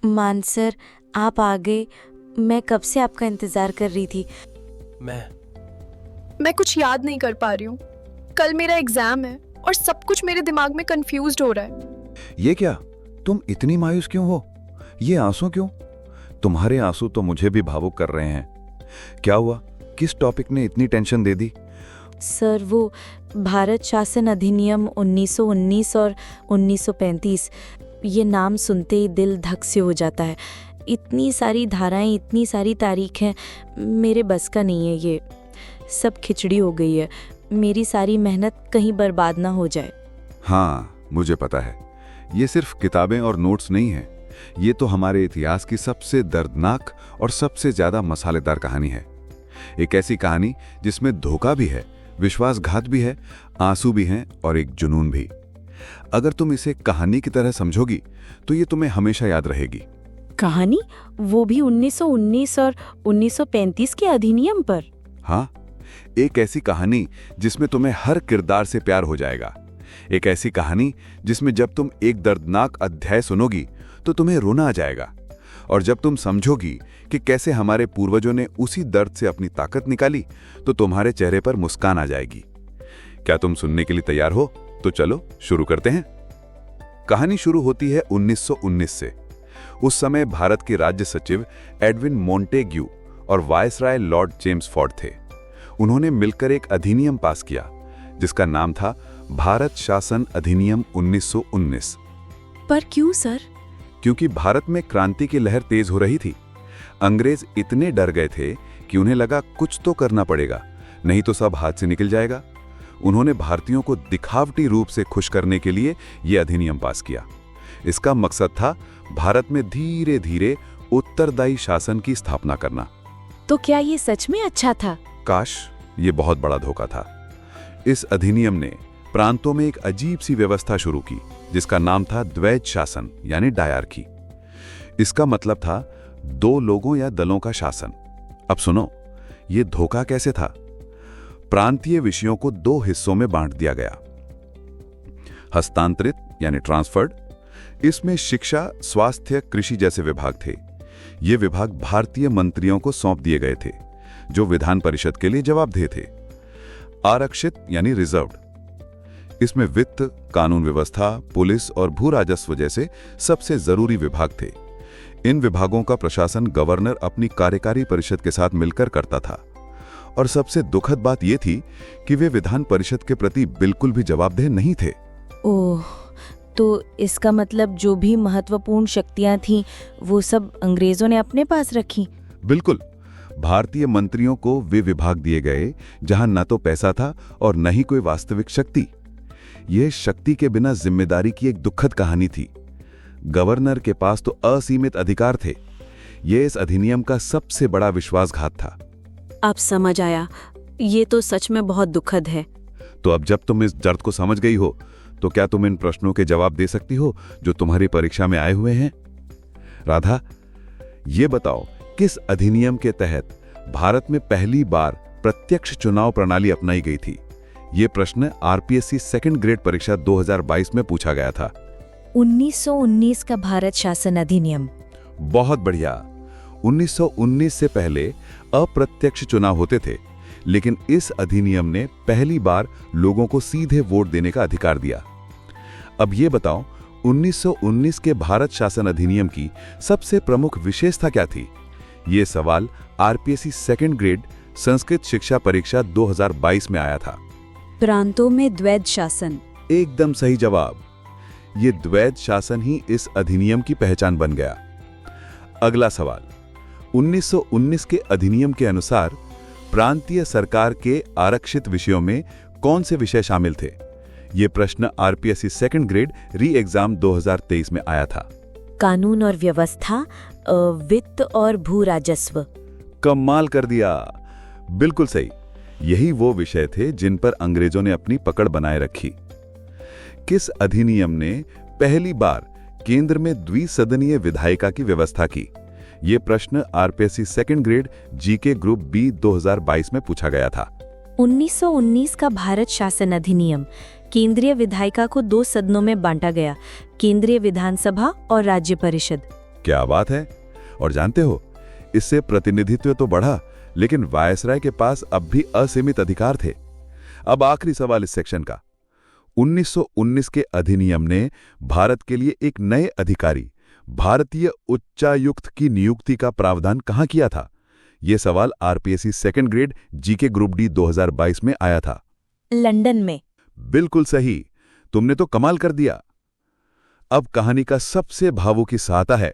मान सर, आप आ गए। मैं कब से आपका इंतजार कर रही थी। मैं कुछ याद नहीं कर पा रही हूँ। कल मेरा एग्जाम है और सब कुछ मेरे दिमाग में कंफ्यूज्ड हो रहा है। ये क्या, तुम इतनी मायूस क्यों हो? ये आंसू क्यों? तुम्हारे आंसू तो मुझे भी भावुक कर रहे हैं। क्या हुआ? किस टॉपिक ने इतनी टेंशन दे दी? सर, वो भारत शासन अधिनियम 1919 और 1935, ये नाम सुनते ही दिल धक से हो जाता है। इतनी सारी धाराएं, इतनी सारी तारीखें, मेरे बस का नहीं है। ये सब खिचड़ी हो गई है। मेरी सारी मेहनत कहीं बर्बाद ना हो जाए। हाँ, मुझे पता है। ये सिर्फ किताबें और नोट्स नहीं है। ये तो हमारे इतिहास की सबसे दर्दनाक और सबसे ज्यादा मसालेदार कहानी है। एक ऐसी कहानी जिसमें धोखा भी है, विश्वासघात भी है, आंसू भी हैं और एक जुनून भी। अगर तुम इसे कहानी की तरह समझोगी तो ये तुम्हें हमेशा याद रहेगी। कहानी? वो भी 1919 और 1935 के अधिनियम पर? हाँ, एक ऐसी कहानी जिसमें तुम्हें हर किरदार से प्यार हो जाएगा। एक ऐसी कहानी जिसमें जब तुम एक दर्दनाक अध्याय सुनोगी तो तुम्हें रोना आ जाएगा, और जब तुम समझोगी कि कैसे हमारे पूर्वजों ने उसी दर्द से अपनी ताकत निकाली तो तुम्हारे चेहरे पर मुस्कान आ जाएगी। क्या तुम सुनने के लिए तैयार हो? तो चलो शुरू करते हैं। कहानी शुरू होती है 1919 से। उस समय भारत के राज्य सचिव एडविन मोंटेग्यू और वायसराय लॉर्ड चेम्सफोर्ड थे। उन्होंने मिलकर एक अधिनियम पास किया जिसका नाम था भारत शासन अधिनियम 1919। पर क्यों सर? क्योंकि भारत में क्रांति की लहर तेज हो रही थी। अंग्रेज इतने डर गए थे कि उन्हें लगा कुछ तो करना पड़ेगा, नहीं तो सब हाथ से निकल जाएगा। उन्होंने भारतीयों को दिखावटी रूप से खुश करने के लिए यह अधिनियम पास किया। इसका मकसद था भारत में धीरे धीरे उत्तरदायी शासन की स्थापना करना। तो क्या ये सच में अच्छा था? काश, ये बहुत बड़ा धोखा था। इस अधिनियम ने प्रांतों में एक अजीब सी व्यवस्था शुरू की जिसका नाम था द्वैध शासन यानी डायरकी। इसका मतलब था दो लोगों या दलों का शासन। अब सुनो, ये धोखा कैसे था। प्रांतीय विषयों को दो हिस्सों में बांट दिया गया। हस्तांतरित यानी ट्रांसफर्ड, इसमें शिक्षा, स्वास्थ्य, कृषि जैसे विभाग थे। ये विभाग भारतीय मंत्रियों को सौंप दिए गए थे जो विधान परिषद के लिए जवाबदेह थे। आरक्षित यानी रिजर्व्ड, इसमें वित्त, कानून व्यवस्था, पुलिस और भू राजस्व जैसे सबसे जरूरी विभाग थे। इन विभागों का प्रशासन गवर्नर अपनी कार्यकारी परिषद के साथ मिलकर करता था। और सबसे दुखद बात यह थी कि वे विधान परिषद के प्रति बिल्कुल भी जवाबदेह नहीं थे। ओह, तो इसका मतलब जो भी महत्वपूर्ण शक्तियां थीं वो सब अंग्रेजों ने अपने पास रखी? बिल्कुल। भारतीय मंत्रियों को वे विभाग दिए गए जहां न तो पैसा था और न ही कोई वास्तविक शक्ति। यह शक्ति के बिना जिम्मेदारी की एक दुखद कहानी थी। गवर्नर के पास तो असीमित अधिकार थे। यह इस अधिनियम का सबसे बड़ा विश्वासघात था। अब समझ आया। ये तो सच में बहुत दुखद है। तो अब जब तुम इस दर्द को समझ गई हो तो क्या तुम इन प्रश्नों के जवाब दे सकती हो जो तुम्हारी परीक्षा में आए हुए हैं? राधा, ये बताओ, किस अधिनियम के तहत भारत में पहली बार प्रत्यक्ष चुनाव प्रणाली अपनाई गई थी? ये प्रश्न आरपीएससी सेकंड ग्रेड परीक्षा 2022 में पूछा गया था। 1919 का भारत शासन अधिनियम। बहुत बढ़िया। 1919 से पहले अप्रत्यक्ष चुनाव होते थे, लेकिन इस अधिनियम ने पहली बार लोगों को सीधे वोट देने का अधिकार दिया। अब ये बताओ, 1919 के भारत शासन अधिनियम की सबसे प्रमुख विशेषता क्या थी? ये सवाल आरपीएससी सेकंड ग्रेड संस्कृत शिक्षा परीक्षा 2022 में आया था। प्रांतों में द्वैध शासन। एकदम सही जवाब। ये द्वैध शासन ही इस अधिनियम की पहचान बन गया। अगला सवाल, 1919 के अधिनियम के अनुसार प्रांतीय सरकार के आरक्षित विषयों में कौन से विषय शामिल थे? ये प्रश्न आरपीएससी सेकंड ग्रेड री एग्जाम 2023 में आया था। कानून और व्यवस्था, वित्त और भू राजस्व। कमाल कर दिया, बिल्कुल सही। यही वो विषय थे जिन पर अंग्रेजों ने अपनी पकड़ बनाए रखी। किस अधिनियम ने पहली बार केंद्र में द्विसदनीय विधायिका की व्यवस्था की? ये प्रश्न RPSC second grade GK group B 2022 में पूछा गया था। 1919 का भारत शासन अधिनियम केंद्रीय विधायिका को दो सदनों में बांटा गया, केंद्रीय विधानसभा और राज्य परिषद। क्या बात है। और जानते हो, इससे प्रतिनिधित्व तो बढ़ा, लेकिन वायसराय के पास अब भी असीमित अधिकार थे। अब आखिरी सवाल इस सेक्शन का। 1919 के अधिनियम ने भारत के लिए एक नए अधिकारी, भारतीय उच्चायुक्त की नियुक्ति का प्रावधान कहां किया था? यह सवाल RPSC second grade GK group D 2022 में आया था। लंदन में। बिल्कुल सही, तुमने तो कमाल कर दिया। अब कहानी का सबसे भावुक हिस्सा आता है।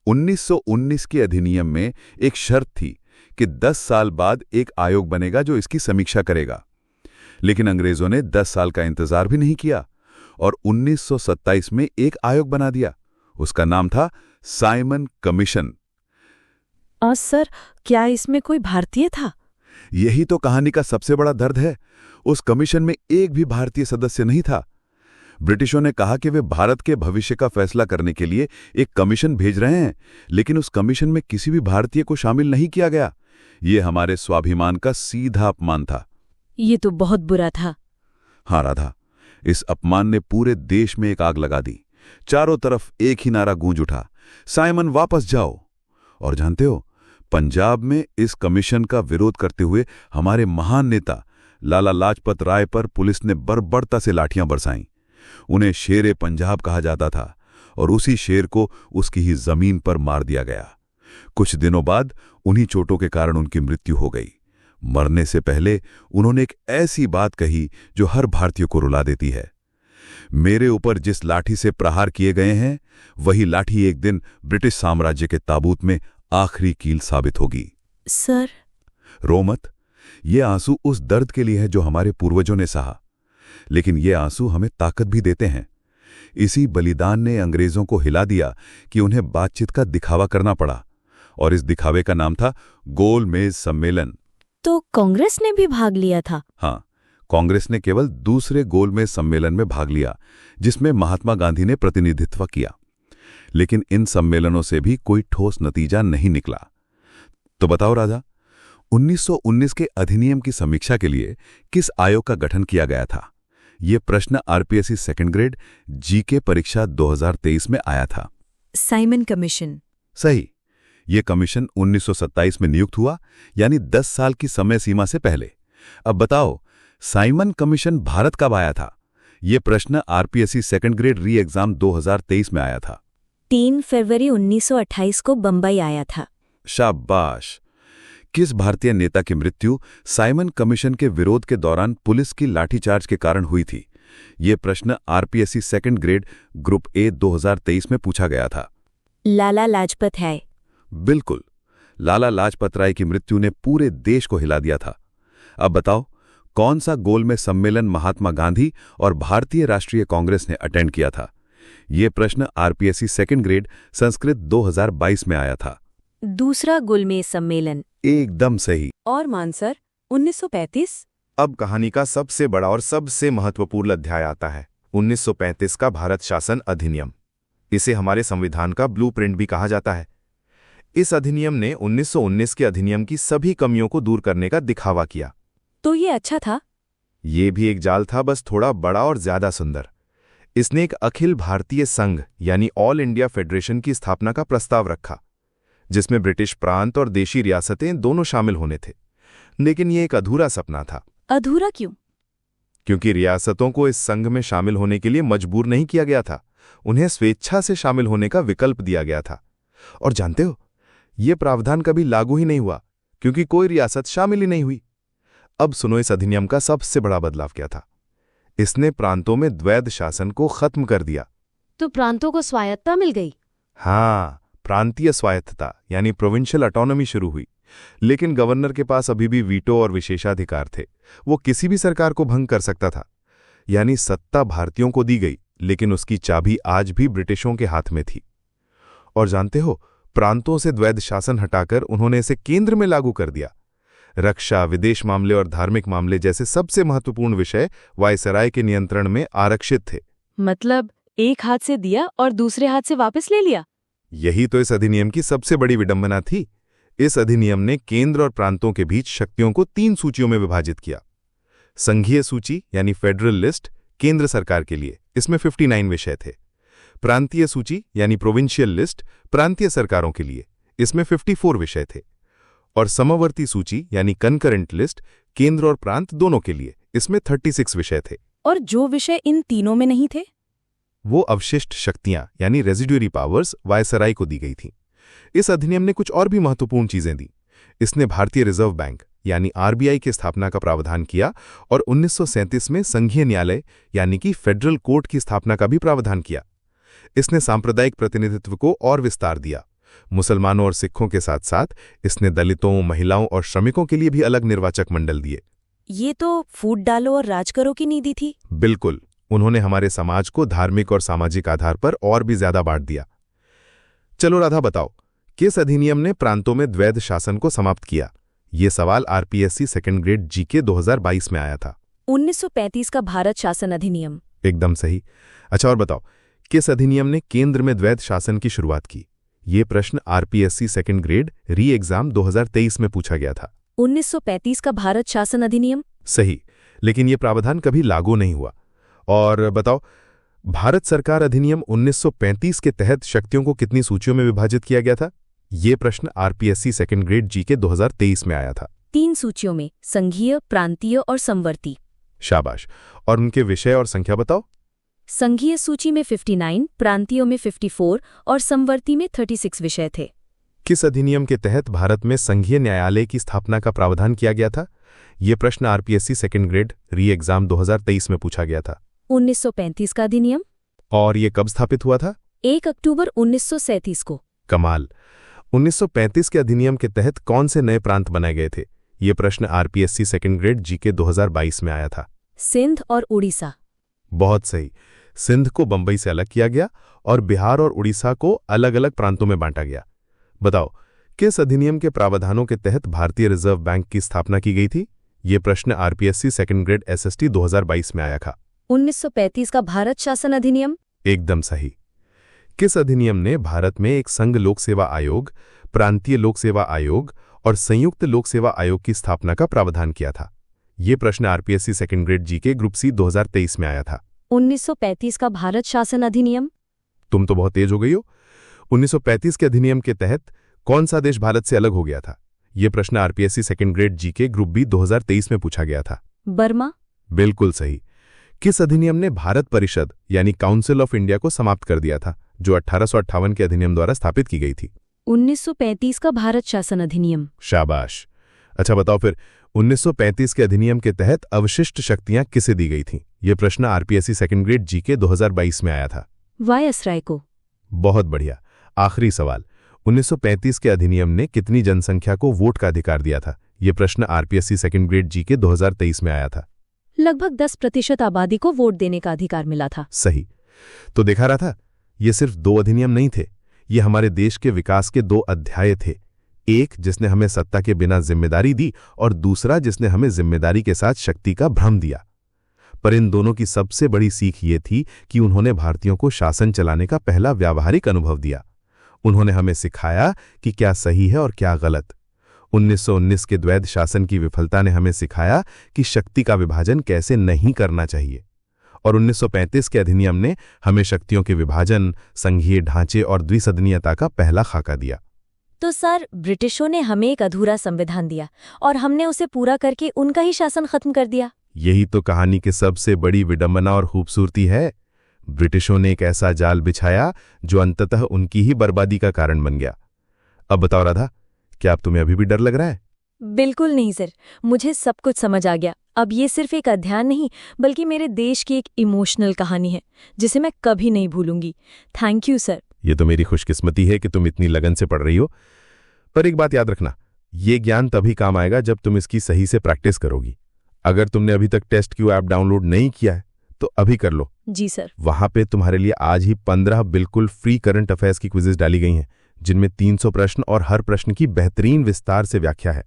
1919 के अधिनियम में एक शर्त थी कि 10 साल बाद एक आयोग बनेगा जो इसकी समीक्षा करेगा। लेकिन अंग्रेजों ने 10 साल का इंतजार भी नहीं किया और 1927 में एक आयोग बना दिया। उसका नाम था साइमन कमीशन। सर, क्या इसमें कोई भारतीय था? यही तो कहानी का सबसे बड़ा दर्द है। उस कमीशन में एक भी भारतीय सदस्य नहीं था। ब्रिटिशों ने कहा कि वे भारत के भविष्य का फैसला करने के लिए एक कमीशन भेज रहे हैं, लेकिन उस कमीशन में किसी भी भारतीय को शामिल नहीं किया गया। ये हमारे स्वाभिमान का सीधा अपमान था। ये तो बहुत बुरा था। हाँ राधा, इस अपमान ने पूरे देश में एक आग लगा दी। चारों तरफ एक ही नारा गूंज उठा, साइमन वापस जाओ। और जानते हो, पंजाब में इस कमीशन का विरोध करते हुए हमारे महान नेता लाला लाजपत राय पर पुलिस ने बर्बरता से लाठियां बरसाईं। उन्हें शेरे पंजाब कहा जाता था और उसी शेर को उसकी ही जमीन पर मार दिया गया। कुछ दिनों बाद उन्हीं चोटों के कारण उनकी मृत्यु हो गई। मरने से पहले उन्होंने एक ऐसी बात कही जो हर भारतीय को रुला देती है। मेरे ऊपर जिस लाठी से प्रहार किए गए हैं, वही लाठी एक दिन ब्रिटिश साम्राज्य के ताबूत में आखिरी कील साबित होगी। सर, रो मत। ये आंसू उस दर्द के लिए है जो हमारे पूर्वजों ने सहा, लेकिन ये आंसू हमें ताकत भी देते हैं। इसी बलिदान ने अंग्रेजों को हिला दिया कि उन्हें बातचीत का दिखावा करना पड़ा, और इस दिखावे का नाम था गोल मेज सम्मेलन। तो कांग्रेस ने भी भाग लिया था? हाँ, कांग्रेस ने केवल दूसरे गोलमेज सम्मेलन में भाग लिया, जिसमें महात्मा गांधी ने प्रतिनिधित्व किया। लेकिन इन सम्मेलनों से भी कोई ठोस नतीजा नहीं निकला। तो बताओ राजा, 1919 के अधिनियम की समीक्षा के लिए किस आयोग का गठन किया गया था? ये प्रश्न आरपीएससी सेकंड ग्रेड जीके परीक्षा 2023 में आया था। Simon commission. सही। ये कमीशन 1927 में नियुक्त हुआ, यानी 10 साल की समय सीमा से पहले। अब बताओ, साइमन कमीशन भारत कब आया था? ये प्रश्न आरपीएससी सेकंड ग्रेड री एग्जाम 2023 में आया था। 3 फरवरी 1928 को बंबई आया था। शाबाश। किस भारतीय नेता की मृत्यु साइमन कमीशन के विरोध के दौरान पुलिस की लाठीचार्ज के कारण हुई थी? ये प्रश्न RPSC second grade group A 2023 में पूछा गया था। लाला लाजपत राय। बिल्कुल, लाला लाजपत राय की मृत्यु ने पूरे देश को हिला दिया था। अब बताओ, कौन सा गोलमेज सम्मेलन महात्मा गांधी और भारतीय राष्ट्रीय कांग्रेस ने अटेंड किया था? ये प्रश्न आरपीएससी सेकंड ग्रेड संस्कृत 2022 में आया था। दूसरा गोलमेज सम्मेलन। एकदम सही। और मानसर 1935। अब कहानी का सबसे बड़ा और सबसे महत्वपूर्ण अध्याय आता है, 1935 का भारत शासन अधिनियम। इसे हमारे संविधान का ब्लूप्रिंट भी कहा जाता है। इस अधिनियम ने 1919 के अधिनियम की सभी कमियों को दूर करने का दिखावा किया। तो ये अच्छा था? ये भी एक जाल था, बस थोड़ा बड़ा और ज्यादा सुंदर। इसने एक अखिल भारतीय संघ यानी ऑल इंडिया फेडरेशन की स्थापना का प्रस्ताव रखा, जिसमें ब्रिटिश प्रांत और देशी रियासतें दोनों शामिल होने थे। लेकिन ये एक अधूरा सपना था। अधूरा क्यों? क्योंकि रियासतों को इस संघ में शामिल होने के लिए मजबूर नहीं किया गया था, उन्हें स्वेच्छा से शामिल होने का विकल्प दिया गया था। और जानते हो, ये प्रावधान कभी लागू ही नहीं हुआ, क्योंकि कोई रियासत शामिल ही नहीं हुई। अब सुनो, इस अधिनियम का सबसे बड़ा बदलाव क्या था? इसने प्रांतों में द्वैध शासन को खत्म कर दिया। तो प्रांतों को स्वायत्तता मिल गई? हाँ, प्रांतीय स्वायत्तता यानी प्रोविंशियल ऑटोनॉमी शुरू हुई। लेकिन गवर्नर के पास अभी भी वीटो और विशेषाधिकार थे। वो किसी भी सरकार को भंग कर सकता था। यानी सत्ता भारतीयों को दी गई, लेकिन उसकी चाबी आज भी ब्रिटिशों के हाथ में थी। और जानते हो, प्रांतों से द्वैध शासन हटाकर उन्होंने इसे केंद्र में लागू कर दिया। रक्षा, विदेश मामले और धार्मिक मामले जैसे सबसे महत्वपूर्ण विषय वायसराय के नियंत्रण में आरक्षित थे। मतलब एक हाथ से दिया और दूसरे हाथ से वापस ले लिया। यही तो इस अधिनियम की सबसे बड़ी विडंबना थी। इस अधिनियम ने केंद्र और प्रांतों के बीच शक्तियों को 3 सूचियों में विभाजित किया। संघीय सूची यानी फेडरल लिस्ट केंद्र सरकार के लिए, इसमें 59 विषय थे। प्रांतीय सूची यानी प्रोविंशियल लिस्ट प्रांतीय सरकारों के लिए, इसमें 54 विषय थे। और समवर्ती सूची यानी कंकरेंट लिस्ट केंद्र और प्रांत दोनों के लिए, इसमें 36 विषय थे। और जो विषय इन तीनों में नहीं थे? वो अवशिष्ट शक्तियां यानी रेजिड्यूरी पावर्स वायसराय को दी गई थीं। इस अधिनियम ने कुछ और भी महत्वपूर्ण चीजें दी। इसने भारतीय रिजर्व बैंक यानी आरबीआई की स्थापना का प्रावधान किया और 1937 में संघीय न्यायालय यानी कि फेडरल कोर्ट की स्थापना का भी प्रावधान किया। इसने सांप्रदायिक प्रतिनिधित्व को और विस्तार दिया। मुसलमानों और सिखों के साथ साथ इसने दलितों, महिलाओं और श्रमिकों के लिए भी अलग निर्वाचक मंडल दिए। ये तो फूट डालो और राज करो की नीति थी। बिल्कुल, उन्होंने हमारे समाज को धार्मिक और सामाजिक आधार पर और भी ज्यादा बांट दिया। चलो राधा, बताओ किस अधिनियम ने प्रांतों में द्वैध शासन को समाप्त किया? ये सवाल आरपीएससी सेकंड ग्रेड जीके 2022 में आया था। 1935 का भारत शासन अधिनियम। एकदम सही। अच्छा, और बताओ किस अधिनियम ने केंद्र में द्वैध शासन की शुरुआत की? ये प्रश्न आरपीएससी सेकंड ग्रेड री एग्जाम 2023 में पूछा गया था। 1935 का भारत शासन अधिनियम। सही, लेकिन ये प्रावधान कभी लागू नहीं हुआ। और बताओ, भारत सरकार अधिनियम 1935 के तहत शक्तियों को कितनी सूचियों में विभाजित किया गया था? ये प्रश्न आरपीएससी सेकंड ग्रेड जीके 2023 में आया था। 3 सूचियों में, संघीय, प्रांतीय और समवर्ती। शाबाश। और उनके विषय और संख्या बताओ। संघीय सूची में 59, प्रांतीयों में 54 और समवर्ती में 36 विषय थे। किस अधिनियम के तहत भारत में संघीय न्यायालय की स्थापना का प्रावधान किया गया था? ये प्रश्न आरपीएससी सेकंड ग्रेड री एग्जाम 2023 में पूछा गया था। 1935 का अधिनियम। और ये कब स्थापित हुआ था? 1 अक्टूबर 1937 को। कमाल। 1935 के अधिनियम के तहत कौन से नए प्रांत बनाए गए थे? ये प्रश्न आरपीएससी सेकंड ग्रेड जीके 2022 में आया था। सिंध और उड़ीसा। बहुत सही। सिंध को बंबई से अलग किया गया और बिहार और उड़ीसा को अलग अलग प्रांतों में बांटा गया। बताओ किस अधिनियम के प्रावधानों के तहत भारतीय रिजर्व बैंक की स्थापना की गई थी? ये प्रश्न आरपीएससी सेकंड ग्रेड एसएसटी 2022 में आया था। 1935 का भारत शासन अधिनियम। एकदम सही। किस अधिनियम ने भारत में एक संघ लोक सेवा आयोग, प्रांतीय लोक सेवा आयोग और संयुक्त लोक सेवा आयोग की स्थापना का प्रावधान किया था? ये प्रश्न RPSC second grade GK group C 2023 में आया था। 1935 का भारत शासन अधिनियम। तुम तो बहुत तेज हो गई हो। 1935 के अधिनियम के तहत कौन सा देश भारत से अलग हो गया था? ये प्रश्न RPSC second grade GK group B 2023 में पूछा गया था। बर्मा। बिल्कुल सही। किस अधिनियम ने भारत परिषद यानी काउंसिल ऑफ इंडिया को समाप्त कर दिया था, जो 1858 के अधिनियम द्वारा स्थापित की गई थी? 1935 का भारत शासन अधिनियम। शाबाश। अच्छा बताओ फिर, 1935 के अधिनियम के तहत अवशिष्ट शक्तियां किसे दी गई थीं? यह प्रश्न आरपीएससी सेकंड ग्रेड जीके 2022 में आया था। वायसराय को। बहुत बढ़िया। आखिरी सवाल, 1935 के अधिनियम ने कितनी जनसंख्या को वोट का अधिकार दिया था? यह प्रश्न आरपीएससी सेकंड ग्रेड जीके 2023 में आया था। लगभग 10% आबादी को वोट देने का अधिकार मिला था। सही। तो देखा रहा था, ये सिर्फ 2 अधिनियम नहीं थे, ये हमारे देश के विकास के 2 अध्याय थे। एक जिसने हमें सत्ता के बिना जिम्मेदारी दी और दूसरा जिसने हमें जिम्मेदारी के साथ शक्ति का भ्रम दिया। पर इन दोनों की सबसे बड़ी सीख ये थी कि उन्होंने भारतीयों को शासन चलाने का पहला व्यावहारिक अनुभव दिया। उन्होंने हमें सिखाया कि क्या सही है और क्या गलत। 1919 के द्वैध शासन की विफलता ने हमें सिखाया कि शक्ति का विभाजन कैसे नहीं करना चाहिए। और 1935 के अधिनियम ने हमें शक्तियों के विभाजन, संघीय ढांचे और द्विसदनीयता का पहला खाका दिया। तो सर, ब्रिटिशों ने हमें एक अधूरा संविधान दिया और हमने उसे पूरा करके उनका ही शासन खत्म कर दिया। यही तो कहानी की सबसे बड़ी विडंबना और खूबसूरती है। ब्रिटिशों ने एक ऐसा जाल बिछाया जो अंततः उनकी ही बर्बादी का कारण बन गया। अब बताओ राधा, क्या अब तुम्हें अभी भी डर लग रहा है? बिल्कुल नहीं सर, मुझे सब कुछ समझ आ गया। अब ये सिर्फ एक अध्ययन नहीं बल्कि मेरे देश की एक इमोशनल कहानी है जिसे मैं कभी नहीं भूलूंगी। Thank you sir. ये तो मेरी खुशकिस्मती है कि तुम इतनी लगन से पढ़ रही हो। पर एक बात याद रखना, ये ज्ञान तभी काम आएगा जब तुम इसकी सही से प्रैक्टिस करोगी। अगर तुमने अभी तक टेस्ट क्यू ऐप डाउनलोड नहीं किया है तो अभी कर लो। जी सर। वहां पे तुम्हारे लिए आज ही 15 बिल्कुल फ्री करंट अफेयर्स की क्विजेज डाली गई हैं, जिनमें 300 प्रश्न और हर प्रश्न की बेहतरीन विस्तार से व्याख्या है।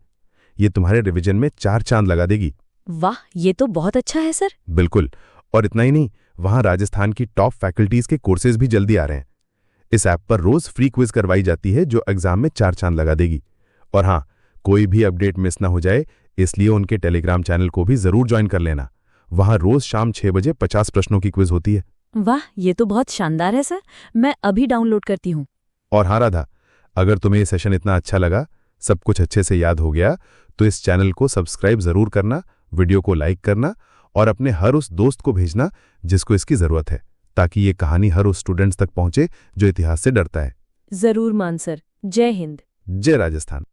ये तुम्हारे रिवीजन में 4 चांद लगा देगी। वाह, ये तो बहुत अच्छा है सर। बिल्कुल। और इतना ही नहीं, वहां राजस्थान की टॉप फैकल्टीज के कोर्सेज भी जल्दी आ रहे हैं। इस ऐप पर रोज फ्री क्विज करवाई जाती है जो एग्जाम में 4 चांद लगा देगी। और हाँ, कोई भी अपडेट मिस ना हो जाए इसलिए उनके टेलीग्राम चैनल को भी जरूर ज्वाइन कर लेना। वहां रोज शाम 6 बजे 50 प्रश्नों की क्विज होती है। वाह, ये तो बहुत शानदार है सर। मैं अभी डाउनलोड करती हूँ। और हाँ राधा, अगर तुम्हें ये सेशन इतना अच्छा लगा, सब कुछ अच्छे से याद हो गया, तो इस चैनल को सब्सक्राइब जरूर करना, वीडियो को लाइक करना और अपने हर उस दोस्त को भेजना जिसको इसकी जरूरत है, ताकि ये कहानी हर उस स्टूडेंट्स तक पहुंचे जो इतिहास से डरता है। जरूर मान सर। जय हिंद। जय राजस्थान।